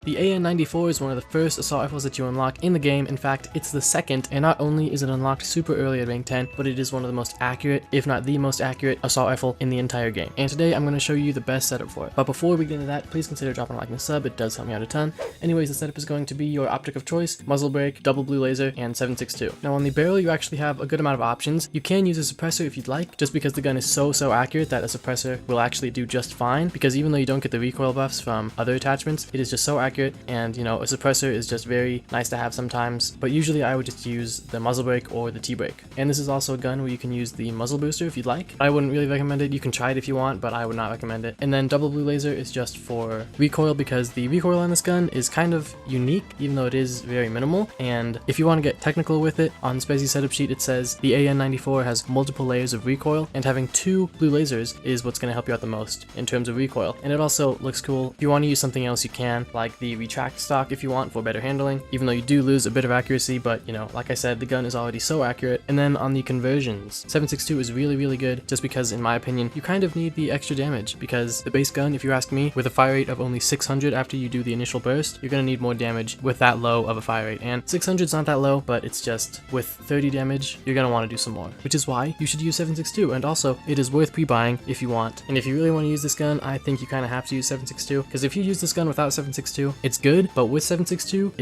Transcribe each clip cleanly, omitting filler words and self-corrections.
The AN-94 is one of the first assault rifles that you unlock in the game. In fact, it's the second, and not only is it unlocked super early at rank 10, but it is one of the most accurate, if not the most accurate, assault rifle in the entire game. And today I'm going to show you the best setup for it. But before we get into that, please consider dropping a like and a sub, it does help me out a ton. Anyways, the setup is going to be your optic of choice, muzzle brake, double blue laser, and 7.62. Now on the barrel you actually have a good amount of options. You can use a suppressor if you'd like, just because the gun is so accurate that a suppressor will actually do just fine, because even though you don't get the recoil buffs from other attachments, it is just so accurate, and you know, a suppressor is just very nice to have sometimes, but usually I would just use the muzzle brake or the T-brake. And this is also a gun where you can use the muzzle booster if you'd like. I wouldn't really recommend it. You can try it if you want, but I would not recommend it. And then double blue laser is just for recoil, because the recoil on this gun is kind of unique, even though it is very minimal. And if you want to get technical with it, on Spezzy's setup sheet it says the AN-94 has multiple layers of recoil, and having 2 blue lasers is what's going to help you out the most in terms of recoil. And it also looks cool. If you want to use something else you can, like the retract stock if you want for better handling, even though you do lose a bit of accuracy, but you know, like I said, the gun is already so accurate. And then on the conversions, 7.62 is really good, just because in my opinion you kind of need the extra damage, because the base gun, if you ask me, with a fire rate of only 600 after you do the initial burst, you're going to need more damage with that low of a fire rate. And 600 is not that low, but it's just with 30 damage you're going to want to do some more, which is why you should use 7.62. And also it is worth pre-buying if you want, and if you really want to use this gun, I think you kind of have to use 7.62, because if you use this gun without 7.62 it's good, but with 7.62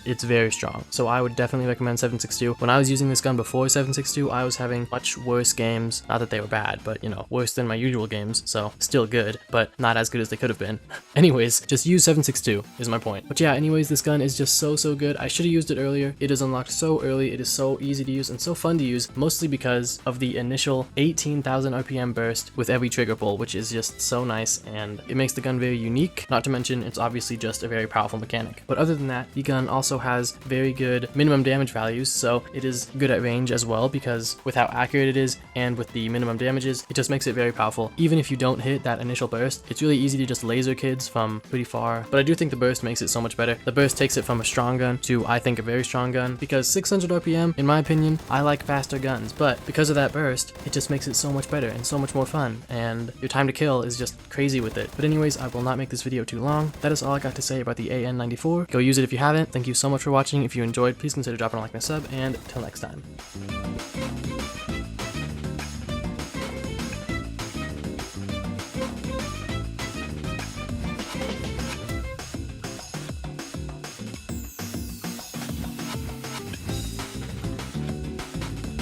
it's very strong. So I would definitely recommend 7.62. When I was using this gun before 7.62, I was having much worse games. Not that they were bad, but you know, worse than my usual games, so still good, but not as good as they could have been. Anyways, just use 7.62 is my point. But yeah, anyways, this gun is just so good. I should have used it earlier. It is unlocked so early. It is so easy to use and so fun to use, mostly because of the initial 18,000 RPM burst with every trigger pull, which is just so nice, and it makes the gun very unique. Not to mention, it's obviously just a very powerful mechanic. But other than that, the gun also has very good minimum damage values, so it is good at range as well, because with how accurate it is and with the minimum damages, it just makes it very powerful. Even if you don't hit that initial burst, it's really easy to just laser kids from pretty far. But I do think the burst makes it so much better. The burst takes it from a strong gun to, I think, a very strong gun, because 600 RPM, in my opinion, I like faster guns, but because of that burst, it just makes it so much better and so much more fun, and your time to kill is just crazy with it. But anyways, I will not make this video too long. That is all I got to say about the AN-94. Go use it if you haven't. Thank you so much for watching. If you enjoyed, please consider dropping a like and a sub, and till next time.